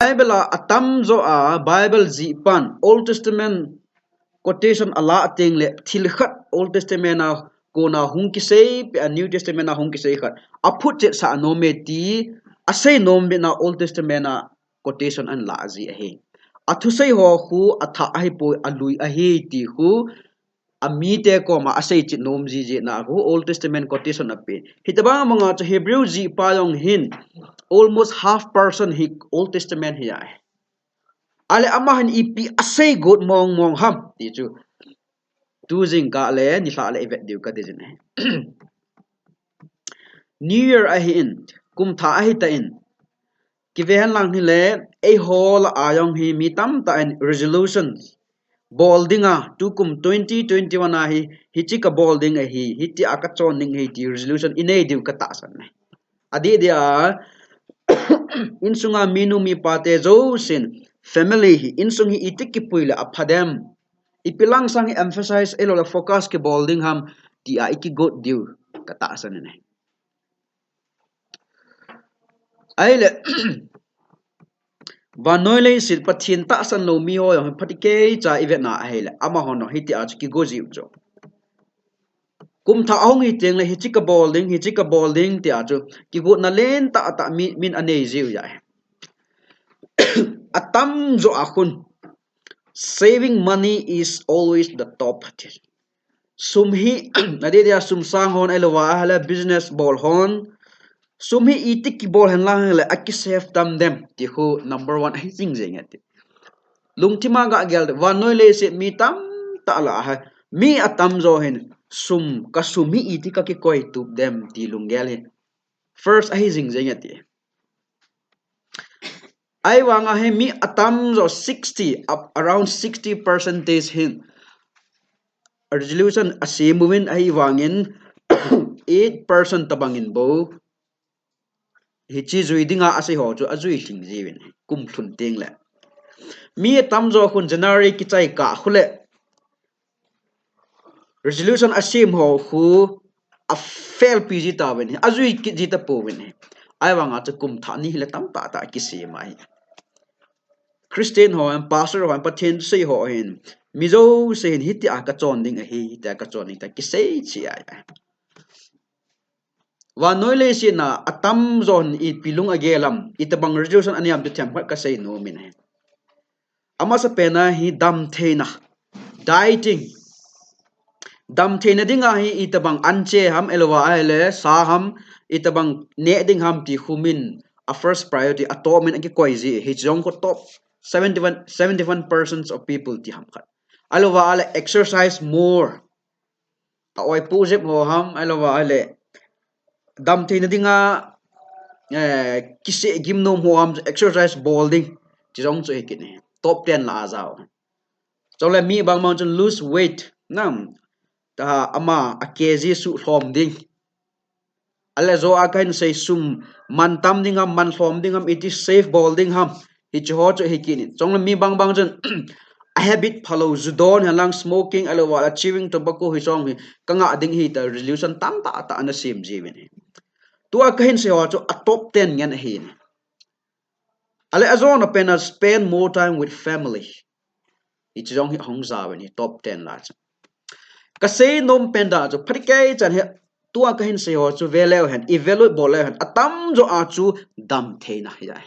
Bible atam zo a Bible zi pan Old Testament quotation ala ting le thil khat Old Testament na ko na hung ki sei pe New Testament na hung ki sei khat a phut che sa no me ti a sei nom be na Old Testament na quotation an la zi a he a thu sei ho khu a tha a hi po a lui a he ti khu a mite ko ma a sei chi nom ji na khu Old Testament quotation a pe hitaba manga cha Hebrew zi pa yong hin almost half person hi Old Testament hi ai ale amahan ipi asay good mong ham ti chu tu jing ka le ni sa le evet diu ka dijin New Year a hi in kum tha a hi ta in ki vehan lang hi le a hol ayong hi mi tam ta in resolutions boldinga tu kum 2021 a hi chi ka bolding a hi ti aka chon ning hi ti resolution inei diu ka ta san ne adi dia insunga minu mi pate zo sin family hi insung hi itiki puila aphadem ipilang sang hi emphasize elo la focus ke bolding ham ti a iki god diu kata san ne aile vanoi sit pathin ta san lo mi ho yong phatike cha event na aile ama hono hiti a ki go jiu jo kum tha hong hi teng le hi chika bolding ti a chu ki go na len ta ta min ane jiu ya atam zo akhun saving money is always the top sumhi adi dia sum sang hon elwa hala business bol hon sumhi itik ki bol han lang le aki save tam dem ti khu number 1 hi jing jeng ati lungtima ga gel wa noi le se mi tam ta la ha mi atam zo hen sum ka sumi itik ka ki koi tup dem ti lunggel he first hi jing jeng ati ai wanga he mi atam zo 60 up around 60 percentage hin resolution asimuin ai wangin 8% tabangin bo hi chi zui dinga ase ho chu azui hling jiwin kum thun teng le mi tam zo khun January ki chai ka khule resolution asim ho khu a fail pg ta wen azui ki ji ta po wen ai wanga chu kum tha ni le tam ta ta ki se mai Christian ho and pastor ho pathen sei ho hin mizo se hin hiti a ka chon ding a hi ta ka chon ta ki sei chi ai wa noile si na atam zon I pilung agelam itabang resolution aniam tu thiam ka sei no min he ama sa pena hi dam theina dieting dam theina dinga hi itabang anche ham elwa ele sa ham itabang ne ding ham ti humin a first priority atomin agi koizi hi jong ko top 71% of people ti ham khat alwa ale exercise more oi pujep ho ham alwa ale dam theina dinga kise gimnom ho ham exercise bolding ti jong chu hikine top 10 la zao chole mi bang mountain lose weight nam ta ama a kg su hlom ding ale zo a kain sei sum man tam dingam man hlom dingam it is safe bolding ham hi cho cho hikini chong mi bang bang chen a habit follow zudon halang smoking alwa achieving tobacco hi chong hi kanga ding hi ta resolution tam ta ta na sim jiwin tu a kain se ho cho a top 10 ngan hi ale azon apena spend more time with family hi chong hi hong za wen top 10 la ka sei nom penda cho phatike chan he tua ka hin se ho chu veleo hen evaluate bol hen atam jo a chu dam theina hi jai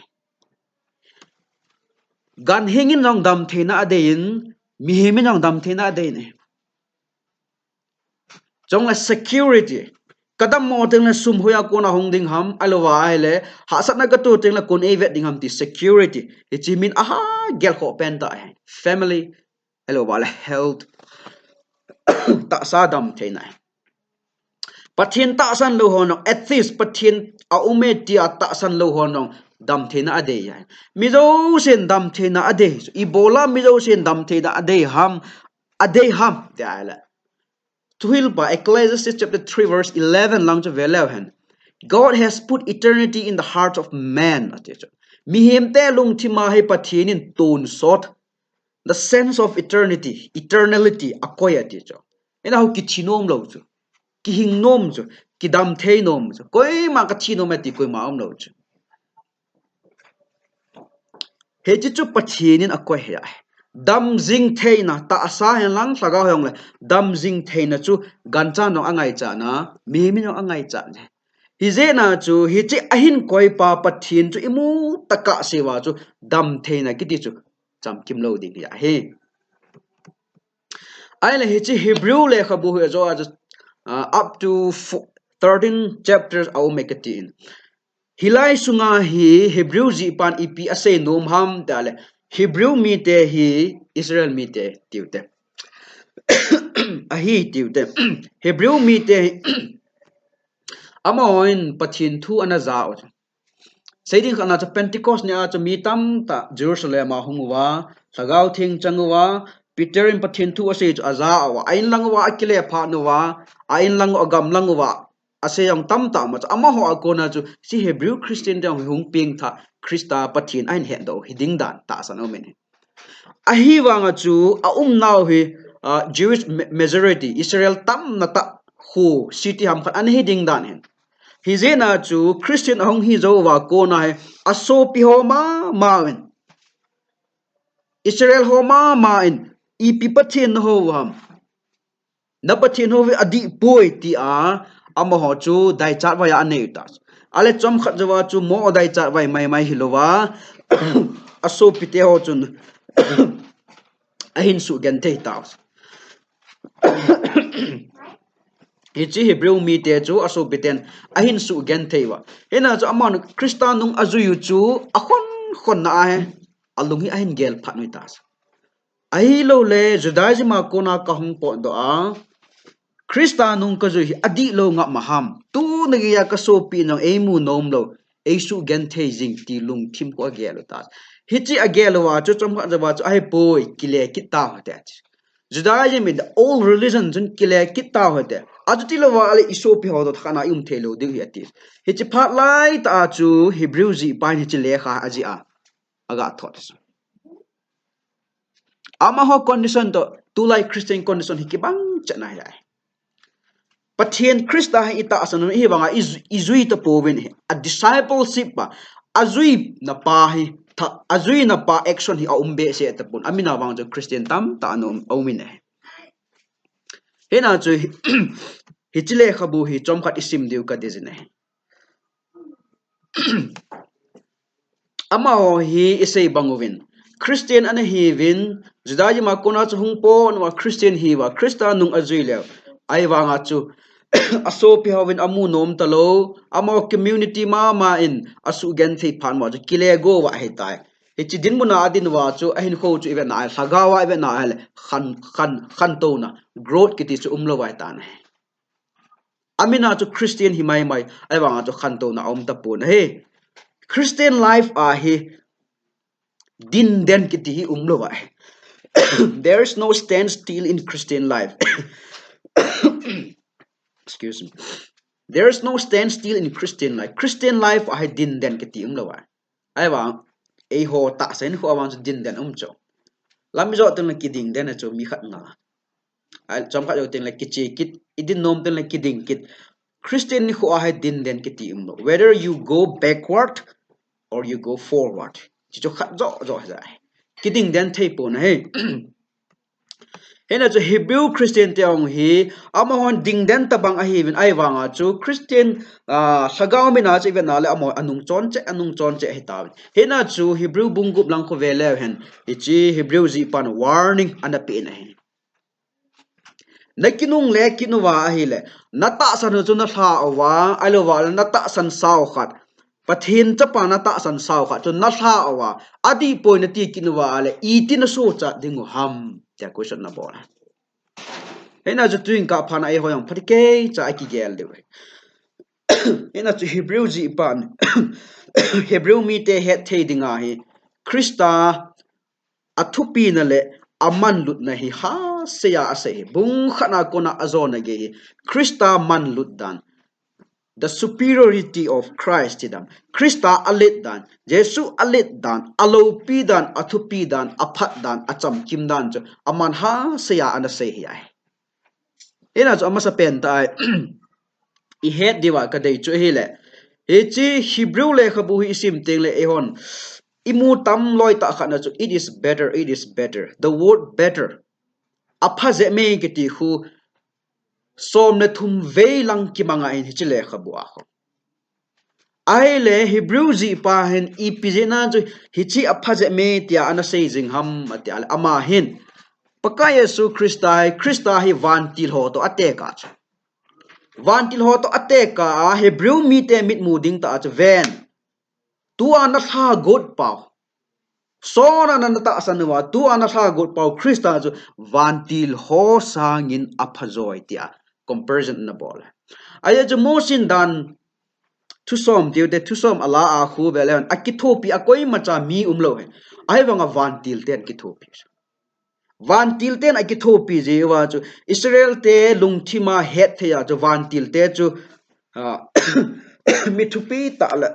gan hingin jong dam theina adein mi hemin jong dam theina ade ne jong la security kadam mo teng la sum hoya ko na hong ding ham alwa hele ha sat na ka tu teng la kon evet ding ham ti security hi chi min aha gel kho pen ta family alwa la health ta sa dam theina pathin ta san lo honong atheist pathin a ume ti ta san lo honong dam thena ade ya mizo sen dam thena ade ibola mizo sen dam thena ade ham dala tuhil ba Ecclesiastes chapter 3 verse 11 lang cha velaw han God has put eternity in the heart of man mi hem te lung thima he pathin in tun sot the sense of eternality akoya ti cho ena hu ki thinom lo chu ki hing nom chu ki dam thei nom chu koi ma ka thi nom ti koi ma om lo chu he chi chu pathinin akoi he dam jing theina ta asa hen lang thlaga hong le dam jing theina chu gancha no angai cha na mi no angai cha hi je na chu hi chi ahin koi pa pathin chu imu taka sewa chu dam theina kiti chu cham kim lo ding ya he ai le hi chi Hebrew le khabu he zo up to 13 chapters au make it in hilai sunga hi Hebrew ji pan ipi ase nom ham dale Hebrew mi te hi Israel mi te tiute a hi tiute Hebrew mi te amoin pathin thu anaza o Saying kana cha Pentecost nia cha mi tam ta Jerusalem a hungwa sagau thing changwa Peter in pathin thu ase cha aza wa ain langwa akile pha nuwa ain lang agam langwa ase yang tam ta ma ama ho akona chu si Hebrew Christian dang hung ping tha Christa pathin ain hen do hiding dan ta sano men a hi wanga chu a now hi Jewish majority Israel tam na ta hu city ham khan an hiding dan hen hi zena chu Christian ahong hi zo wa ko na hai aso pi ho ma wen Israel ho ma in I pi pathin ho ham na pathin ho adi poi ti a ama ho chu dai chat wa ya ne ta ale chom khat jawa chu mo dai chat wai mai hilowa aso pi te ho chun ahin su gen te ta Hichi Hebrew mi te chu aso biten ahin su gen theiwa hena chu amon Christian nung azuyu chu akhon na he alungi ahin gel phanui tas ai lo le Judaism ko na ka hung po do a Christian nung ka ju adi lo nga maham tu nagi ya ka so pi nang emu nom lo eisu gen thei jing ti lung thim ko gel tas hichi agel wa chu chom kha jawa chu ai boy kile kita hate Judaism in the old religion jun kile kita hate ajuti lo wa ale isopi ho do khana yum thelo de yati hichi phat lai ta chu Hebrew ji pa hichi lekha aji a aga thoughts ama ho condition to tu lai Christian condition hikibang chana ya pathian Christa ita asan hi banga izui to povin a discipleship ba azui na pa hi azui na pa action hi a umbe se tapun amina wang jo Christian tam ta no omine hena chu hichile khabu hi chomkhat isim diu ka dizine ama ho hi isei banguvin Christian ana hi win Judaism akona chu hungpo no Christian hi wa Christa nung azuile ai wanga chu aso pi hawin amu nom talo amo community ma in asu gen thei phan mo kile go wa he tai hichi din muna adin wa chu ahin kho chu even na sagawa even na hale khan to na growth kiti chu umlo wa ta na amina chu Christian himai mai ai wanga chu khan to na om ta pun he Christian life a he din den kiti hi umlo wa there is no stand still in Christian life excuse me there is no stand still in Christian life Christian life I din den kiti umlawa ai wa ei ho ta sen ho awang din den cho lam jo ten la kiding den cho mi khat nga ai chom khat jo ten la kichi kit idin nom ten la kiding kit Christian ni ho I din den kiti umlo whether you go backward or you go forward chi cho khat jo ja kiding den thei po na he hena chu Hebrew Christian te ong hi ama hon ding den tabang a hi vin ai wanga chu Christian sagao mina che ven ale amo anung chon che hita hena chu Hebrew bungup lang ko vele hen ichi Hebrew ji pan warning ana pe na he nakinung le kinuwa hi le nata san chu na tha awa alowa nata san sao khat pathin chapa nata san sao khat chu na tha awa adi point ti kinuwa ale itin so cha dingu ham ya question na bola hena ju tuing ka phana e hoyang phatike cha ki gel de hena chu Hebrew ji pan Hebrew mi te het the dinga hi Christa athupi na le aman lut na hi ha se ya ase bung khana kona azona ge Christa man lut dan the superiority of Christ tidam Christa alit dan Jesu alit dan alopi dan athupi dan aphat dan acham kim dan cho aman ha se ya ana se hi ai ena cho amasa pen ta I het diwa ka dei chu hi le e chi Hebrew le khabu hi sim teng le ehon imu tam loi ta khana chu it is better, it is better. The word better aphaze me kiti hu som na thum ve lang ki manga in chile khabua kho ai le Hebrew ji pa hen ipizena chu hichi aphaze me tia ana sei jing ham atia ama hin paka Yesu Christa hi van til ho to ateka van til ho to ateka Hebrew mite mit muding ta ach ven tu ana tha god pau so na ta sanwa tu ana tha god pau Christa chu van til ho sangin aphazoi tia comparison na bol ai chu mosin dan thu som tiu de thu som ala a khu belen akithopi akoi macha mi umlo he ai wanga van til ten kithopi van til ten akithopi je wa chu Israel te lungthima het the ya chu van til te chu mithupi ta la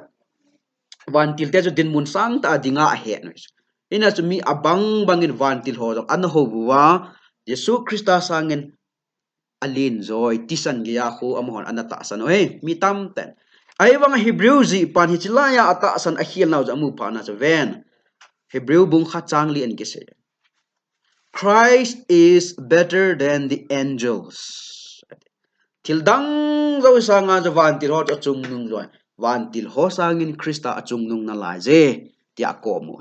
van til te chu din mun sang ta dinga he no ina chu mi abang bangin van til ho an ho buwa Yesu Christa sangin alin zoi tisan gya khu amhon anata san oi mi tam ten ai wanga Hebrew ji pan hi chilaya ata san a hial naw jamu pa na ven Hebrew bung kha changli an kise Christ is better than the angels tildang zo sanga ja van til ho chung nung zoi van til ho sangin Christa achung nung na la je tia ko mu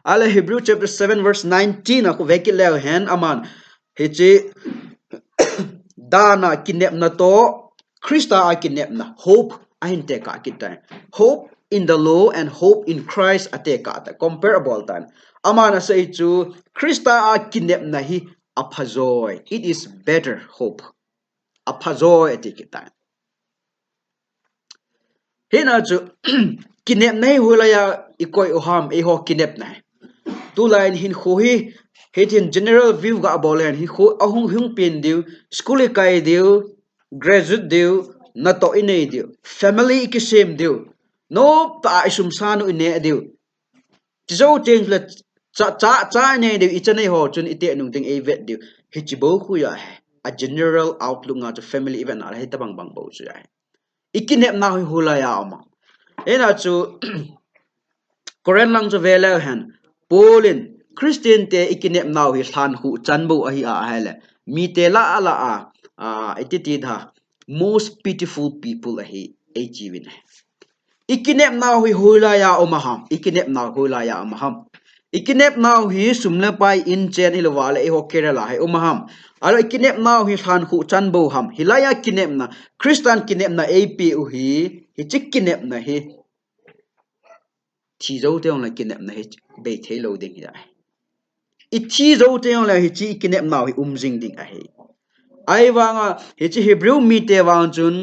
ala Hebrew chapter 7 verse 19 aku vekil le hen aman hichi dana kinep na to Christa a kinep na hope ahin te ka kita hope in the law and hope in Christ ateka ta comparable tan amana say chu Christa a kinep na hi aphazoi it is better hope aphazoi atikita hena chu kinep nei hulaya ikoi oham e ho kinep na tu line hin khohi hetin general view ga bolen hi kho ahung hung pin diu school kai diu graduate diu na to ine diu family ki same diu no ta isum sanu ine diu tizo change la cha ne diu ichane ho chun ite nung ting evet diu hichibo khu ya a general outlook nga to family event ala heta bang bang bo chu ya ikinep na hu la ya ama ena chu koren lang cho vela han polin Christian te ikinep now hi than hu chanbo ahi a hele mi te la ala a ititi tha most pitiful people ahi ajivin ikinep now hi hulaya omaham ikinep now hulaya omaham ikinep now hi sumle pai in chen hilwala e ho kerala hai omaham alo ikinep now hi than hu chanbo ham hilaya kinep na Christian kinep na ap u hi chik kinep na hi thi zo te on la kinep na hi be thelo ding ya ithi zo te on la hi chi kinep now hi jing ding a hi ai wanga hi chi Hebrew mi te wang chun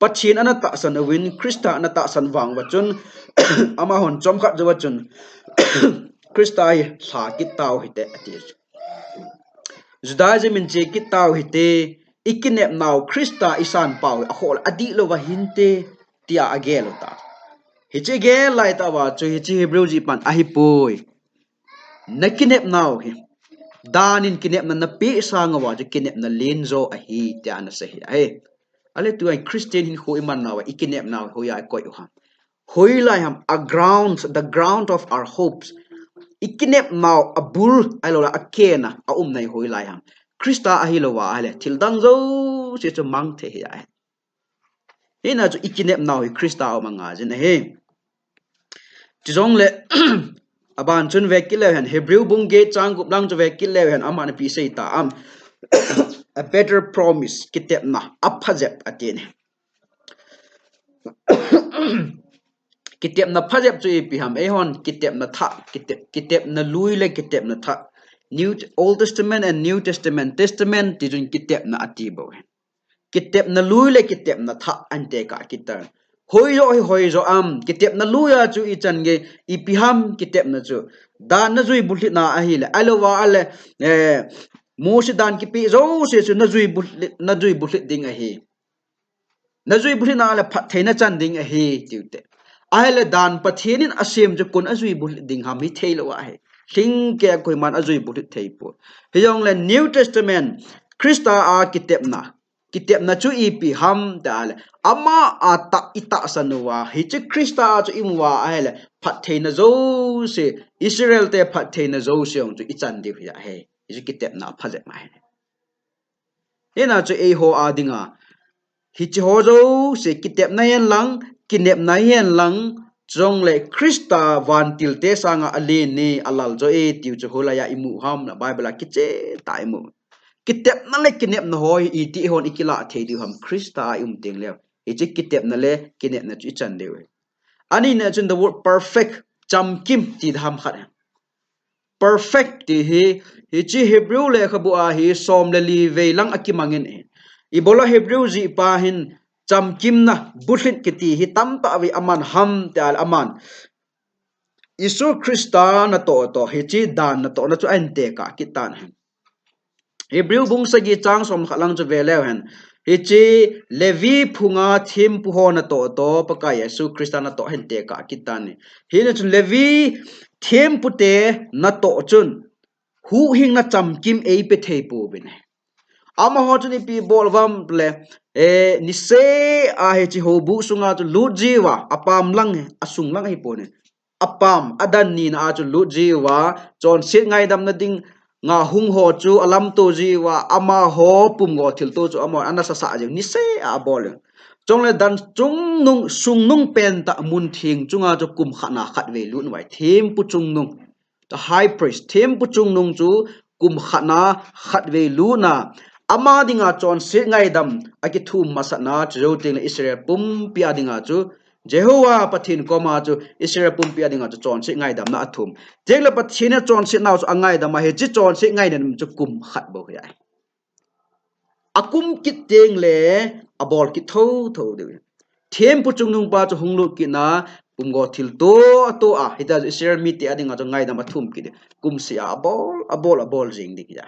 pachin ana ta san win Christa ana ta san wang wa chun ama hon chom khat zo wa chun Christa hi sa ki taw hi te ati Judaism in che ki taw hi te ikinep now Christa isan paw a hol adi lo wa hinte tia agelo ta hi chi ge lai ta wa chu hi chi Hebrew ji pan a hi poi nakinep now hi danin kinep na napi sanga wa ju kinep na lenzo a hi tia na se hi ai ale tu ai Christian hin ho iman nawa ikinep now ho ya koi ha hoi lai ham the ground of our hopes ikinep now abul alola akena a nai hoi lai ham Christa a hi lo wa ale til dang zo se chu mang the hi ai ina chu ikinep now hi Christa o manga jin he chong le aban chun vekil hen Hebrew bung ge chang gup lang chu vekil le hen amana pi sei ta am a better promise kitep na aphajep atin kitep na phajep chu pi ham e hon kitep na tha kitep na lui le kitep na tha Old Testament and New Testament ti jun kitep na ati bo kitep na lui le kitep na tha ante ka kitar hoi zo am kitep na luya chu I chan ge ipiham kitep na chu dan na zui bulit na ahile alowa ale mosi dan ki pi zo se chu na zui bulit ding ahi na zui bulit na ale phat theina chan ding ahi tiute ahile dan pathinin asem chu kun azui bulit ding ham hi theilo a he thing ke koi man azui bulit thei po heyong le New Testament Christa a kitep na kitep na chu ipi ham ta le ama ata ita sanwa hi chi Christa chu imwa ai le phat theina zo se Israel te phat theina zo se ong chu ichan di ya he hi kitep na phaje ma he ena chu e ho adinga hi chi ho zo se kitep na yen lang kinep na yen lang jong le Christa van til te sanga ale ni alal zo e tiu chu holaya imu ham na Bible ki che ta imu kitep na le kinep na hoi i ti hon ikila the di ham Christa ting le e chi kitep na le kinep na chu chan de we ani na chun the word perfect cham kim ti ham khat perfect ti hi chi Hebrew le khabu a hi som le li ve lang akimangin e ibola Hebrew ji pa hin cham kim na buthit kiti hi tam ta vi aman ham tal aman Isu Christa na to hi chi dan na to na chu an te ka kitan Hebrew bung sagi chang som khalang chu velew hen hi chi Levi phunga thim pu ho na to paka Yesu Christa na to hen te ka kitan ni hi na chu Levi thim pu te na to chun hu hing na cham kim ei pe thei pu bin ama ho chu ni pi bol vam ple ni se a he chi ho bu sunga chu lu jiwa apam lang asung lang hi po ne apam adan ni na chu lu jiwa chon sit ngai dam na ding nga hung ho chu alam to jiwa ama ho pum go thil to chu ama ana sa sa jeng ni se a bol chong le dan chung nung sung nung pen ta mun thing chunga chu kum khana khat ve lu wai them pu chung nung the high priest them pu chung nung chu kum khana khat ve lu na ama dinga chon sit ngai dam aki thum masana chu ting Israel pum pia dinga chu Jehovah pathin koma chu Israel pum pia dinga chu chon sit ngai dam na athum jengla pathina chon sit naw chu angai dam he chi chon sit ngai nem chu kum khat bo ya akum kit teng le abol ki tho de them pu chung nung pa chu hunglu ki na kum go thil to a hita Israel mite adinga chu ngai dam athum ki de kum sia abol jing dik ya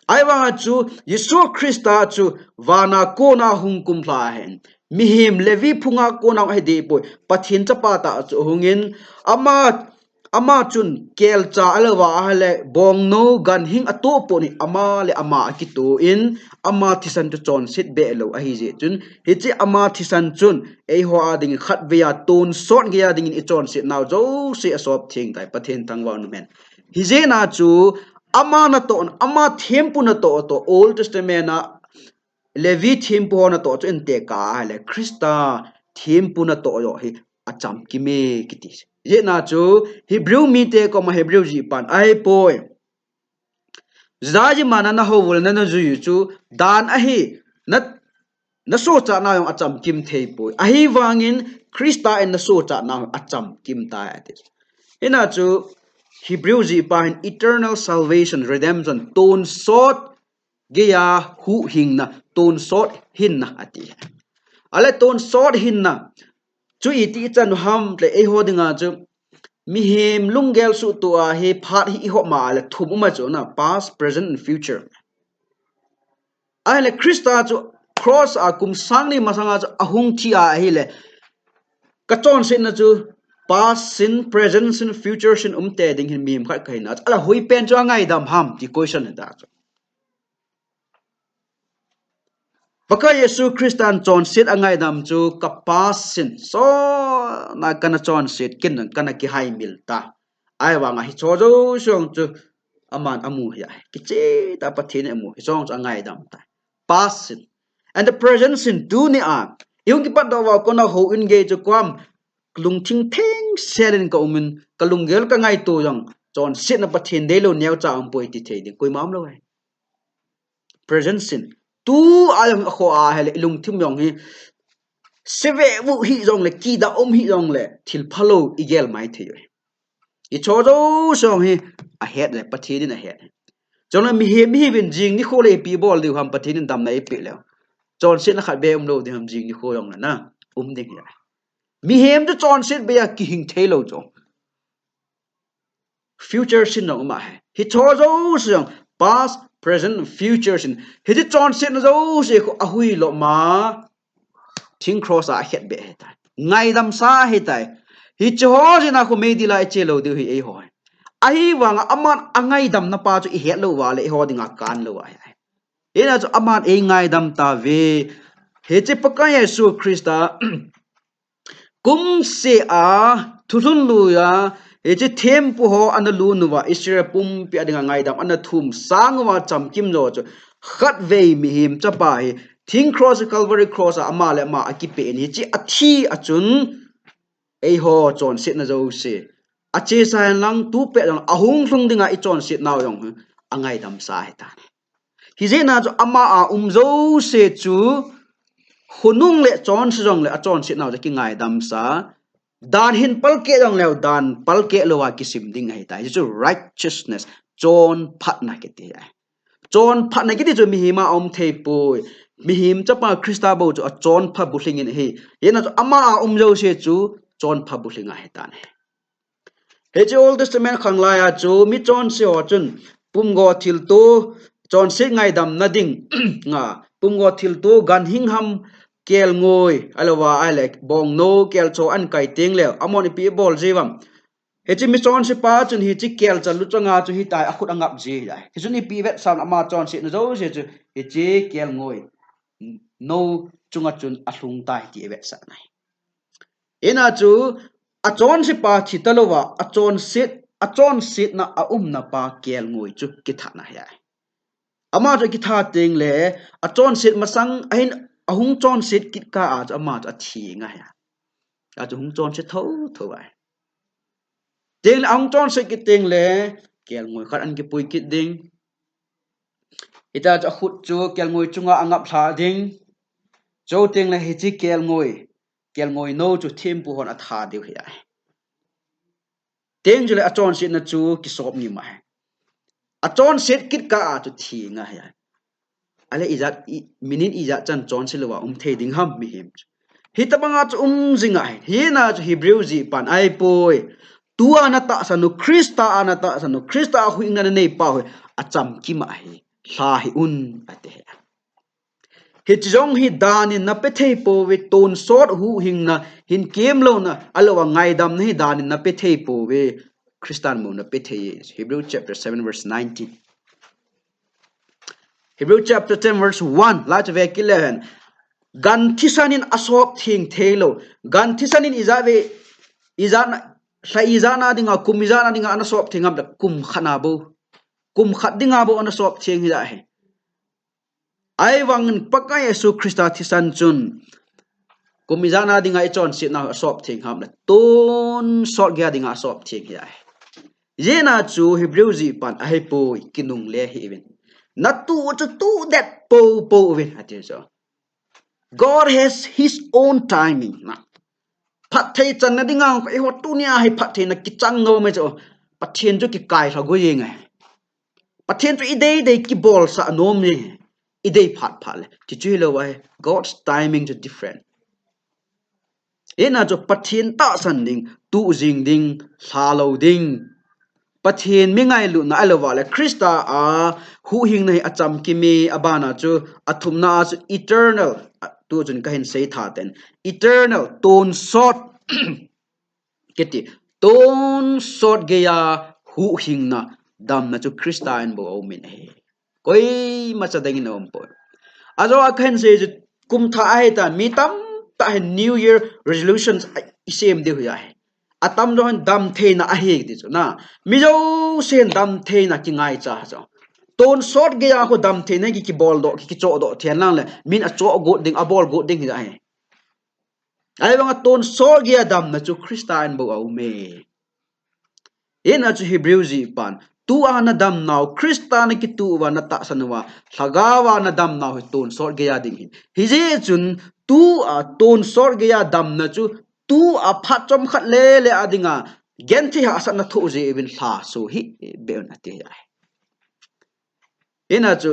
ai wanga chu Yesu Christa chu wana kona hung kumla hen mihim Levi phunga kona he de boy pathin chapa ta chu hungin ama chun kel cha alwa hale bong no gan hing ato po ni ama le ama ki to in ama thisan chu chon sit be lo a hi je chun hi chi ama thisan chun ei ho ading khat ve ya ton sot ge ya ding in chon sit now zo se asop thing tai pathin tangwa nu men hi je na chu ama na to ama thempu na to Old Testament na Levi thempu na to chen te ka le Christa thempu na to yo hi acham kime kiti ye na chu Hebrew mi te ko ma Hebrew ji pan ai poi zaji mana na ho wol na ju yu chu dan a hi na so cha na yong acham kim thei poi a hi wangin Christa en na so cha na acham kim ta atis ina chu Hebrew ji pahin eternal salvation redemption ton sot geya hu hing na ton sot hin na ati ale ton sot hin na chu iti chan ham le e hodinga chu mi hem lungel su to a he phat hi ho ma le thum ma chu na past present and future ale Christa chu cross a kum sang ni masanga chu ahung thi a hi le ka chon sin na chu past sin present sin future sin te ding hin mim khat kai na ala hui pen cho ngai dam ham ti question da baka Yesu Christian chon sit angai dam chu ka past sin so na kana chon sit kin kana ki hai mil ta ai wa nga hi cho jo song chu aman amu ya ki che ta pathin amu hi chong angai dam ta past sin and the present sin do ni a yung ki pat do wa ko na ho in ge chu kwam lung thing theng selen ka umin kalung gel ka ngai to yang chon sit na pathin de lo neu cha am poi ti thei ding koi mam lo ai present sin tu ayang kho a hele lung thim yong hi seve bu hi jong le ki da hi jong le thil phalo igel mai thei i cho jo song hi a het le pathin in a het chon mi hi bin jing ni kho le pi bol di ham pathin in dam nai pi le chon sit na khat be lo di ham jing ni kho yong na ding ya mi hem to chon sit be ya ki hing thelo jo future sin no ma hi cho jo song past present future sin hi ti chon sit na jo se ko a hui lo ma thing cross a het be he ta ngai dam sa he tai hi cho ji na ko me di la che lo di hi e ho a hi wang aman angai dam na pa chu i het lo wa le ho dinga kan lo wa ina chu aman e ngai dam ta ve he che pakai Yesu Christa kum se a thulun lu ya he che them pu ho an lu nuwa Israel pum pi adinga ngai dam an thum sangwa cham kim jo chu khat ve mi him cha pa he thing cross Calvary cross ama le ma akipe ni chi athi achun ei ho chon sit na zo se ache sa lang tu pe lang ahung hlung dinga I chon sit naw yong angai dam sa he ta hi je na cho ama a zo se chu hunung le chon se jong le a chon sit naw ki ngai dam sa dan hin palke dong le dan palke lo wa ki sim ding hai ta chu righteousness chon phat na ke ti ai chon phat na ke ti chu mi hi ma om thei pui mi him cha pa Christa bo chu a chon pha bu hling in hi yena chu ama a zo se chu chon pha bu hlinga he ta ne he che Old Testament khang la ya chu mi chon se ho chun pum go thil to chon se ngai dam na ding nga pum go thil to gan hing ham kel ngoi alowa I like bong no kel cho an kai ting le amon pi bol jiwam he chi mi chon se pa chun hi chi kel chan lu changa chu hi tai akhut angap ji dai hi chun pi vet sam ama chon se no zo se chu hi chi kel ngoi no chunga chun ahlung tai ti vet sa nai ena chu a chon se pa thi talowa a chon sit na a na pa kel ngoi chu ki tha na ya ama chu ki tha ting le a chon sit masang ahin ahung chon sit kit ka a ama a thi nga ya a chu hung chon se tho tho ai ting ahung chon se ki ting le kel ngoi khat an ki pui kit ding ita cha khut chu kel ngoi chunga angap tha ding cho ting le hi chi kel ngoi no chu thim pu hon a tha deu hi ai ting jule a chon sit na chu ki sop ni ma a chon sit kit ka a chu thi nga ya ale izat minin izat chan chon silwa thei ding ham mi him hi tabanga chu zinga hi na chu Hebrew ji pan ai poi tu ana ta sanu Christa ana ta sanu Christa hu ing na nei pa ho acham ki ma hi hla hi un ate hi jong hi danin na pe thei po we ton sort hu hing na hin kem lo na alowa ngai dam na hi danin na pe thei po we Christian mo na pe thei Hebrew chapter 7 verse 19 Hebrew chapter 10 verse 1 la cha ve kilen gan thisanin asop thing thelo gan thisanin izave izana sa izana dinga kumizana dinga ana sop thingam da kum khana bo kum khat dinga bo ana sop thing hi da he ai wangin pakai Yesu Christa thisan chun kumizana dinga ichon sit na sop thing ham da ton sort ga dinga sop thing hi da he jena chu Hebrew ji pan ai po kinung le hi even na tu that po even ati so God has his own timing na phat thei chan na dinga ko e hotu nia hai phat thei na ki chang no me cho pathian chu ki kai tha go yeng ai pathian chu idei ki bol sa nom ni idei phat phale ti chui lo wai God's timing is different ena cho pathian ta san ding tu jing ding sa lo ding pathian mi ngai lu na alowa le Christa a hu hing nei acham ki mi abana chu athum na chu eternal tu chun ka hin sei tha ten eternal ton sort keti ton sort ge ya hu hing na dam na chu Christian bo omin he koi ma cha dengin om po azo akhen se kum tha ai ta mi tam ta new year resolutions isem de huya he atam don dam the na a he ti chu na mi jo sen dam the na ki ngai cha cho ton sort ge ya ko dam the na ki bol do ki cho do thian lang le min a cho go ding a bol go ding hi ai ai bang ton sort ge dam na chu Christian bo au me in a chu Hebrew ji pan tu ana dam now Christian ki tu wa na ta sanwa thagawa na dam now ton sort ge ya ding hi je chun tu a ton sort ge ya dam na chu tu a phat chom khat le adinga gen thi ha sa na thu je bin tha so hi be na te ai in a chu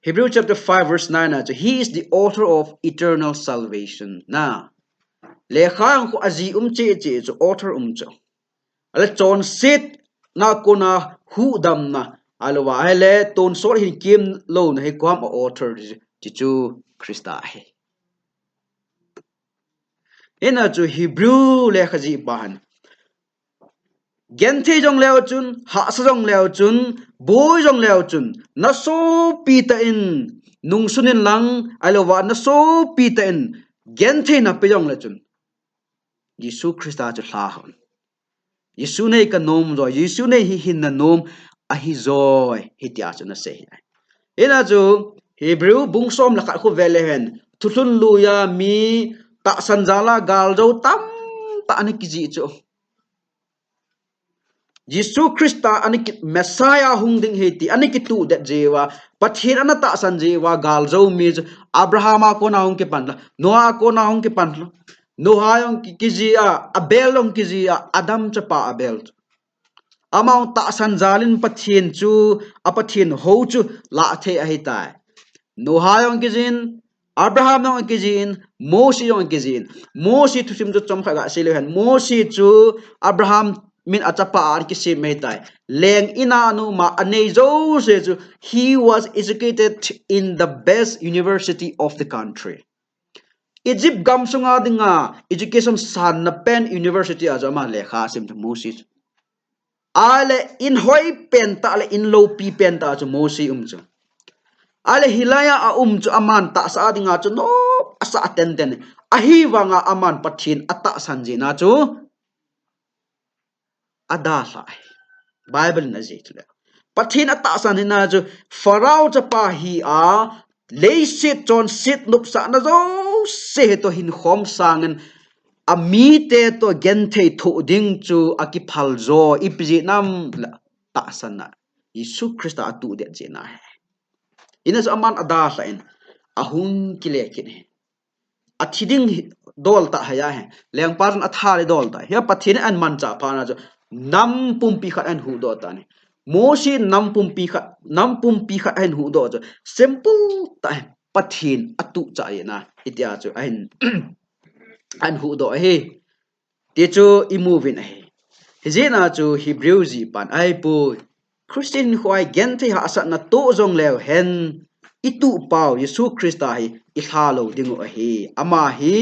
Hebrew chapter 5 verse 9 a chu he is the author of eternal salvation na lekhang ko aji che chu author chu ale chon sit na kona hu dam na alwa hele ton sor hin kim lo na he kwam author ti chu Christa he ena chu Hebrew lekhaji ban gen the jong leo chun ha sa jong leo chun boy jong leo chun na so pi ta in nung sunin lang alowa na so pi ta in gen the na pe jong le chun Giêsu Christa chu hla hon Giêsu nei ka nom rồi Giêsu nei hi hin na nom a hi rồi hi tia chu na se ina chu Hebrew bung som la khat khu vele hen thulun luya mi ta sanjala gal jo tam ta ani kiji chu Giêsu Christa anikit Messiah hungding heti anikit tu dat jewa pathin anata san jewa gal zo mi Abrahama ko na hung ke panla Noah ko na hung ke panla Noah yong kizia Abel yong kizia Adam chapa Abel amau ta san jalin pathin chu apathin ho chu la the a hitai Noah yong kizin Abraham yong kizin Moses yong kizin Moses tu sim chu chom kha ga selehan Moses chu Abraham min achapa ar ki sim metai leng ina nu ma anezo se chu he was educated in the best university of the country Egypt gam sunga dinga education san na pen university azama lekha sim to Moses ale in hoi pen ta ale in low pi pen ta chu Moses chu ale hilaya a chu aman ta sa dinga chu no asa ten ahi wanga aman pathin ata sanjina chu ada sai Bible na jitule pathin ata sanina chu farao chapa hi a leisit chon sit nup sa na zo se to hin khom sangen a mite to gen thei thu ding chu akiphal zo ipji nam ta sana Yesu Christa atu de jena inas aman ada sain ahun kile kine athiding dol ta haya he leng par atha le dol ta ya pathin an man cha pa na jo nam pumpi khat an hu do ta ni mosi nam pumpi khat an hu do jo simple ta pathin atu cha na itia chu an an hu do he ti chu imuvin he hizina chu Hebrew ji pan ai pu Christian khoi gen the ha sa na to jong lew hen itu pau Yesu Christa hi I tha lo dingu a hi ama hi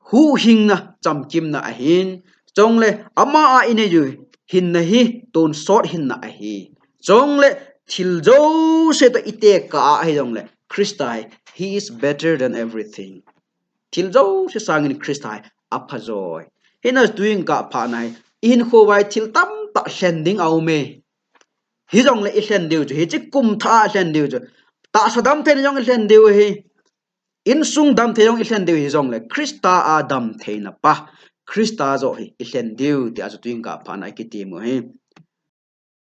hu hing na cham kim na a hin chong le ama a ine ju hin na hi ton sort hin na a hi chong le thil jo se to ite ka a hi jong le Christa hi he is better than everything thil jo se sangin Christa hi apha joy hinas doing ka pha nai in kho wai thil tam ta sending au me hi jong le I hlen deu chu hi chi kum tha hlen deu chu ta sadam the jong hlen deu hi in sung dam the jong hlen deu hi jong le Christa adam the na pa Christa zo hi hlen deu ti a chu tuing ka pha na ki ti mo hi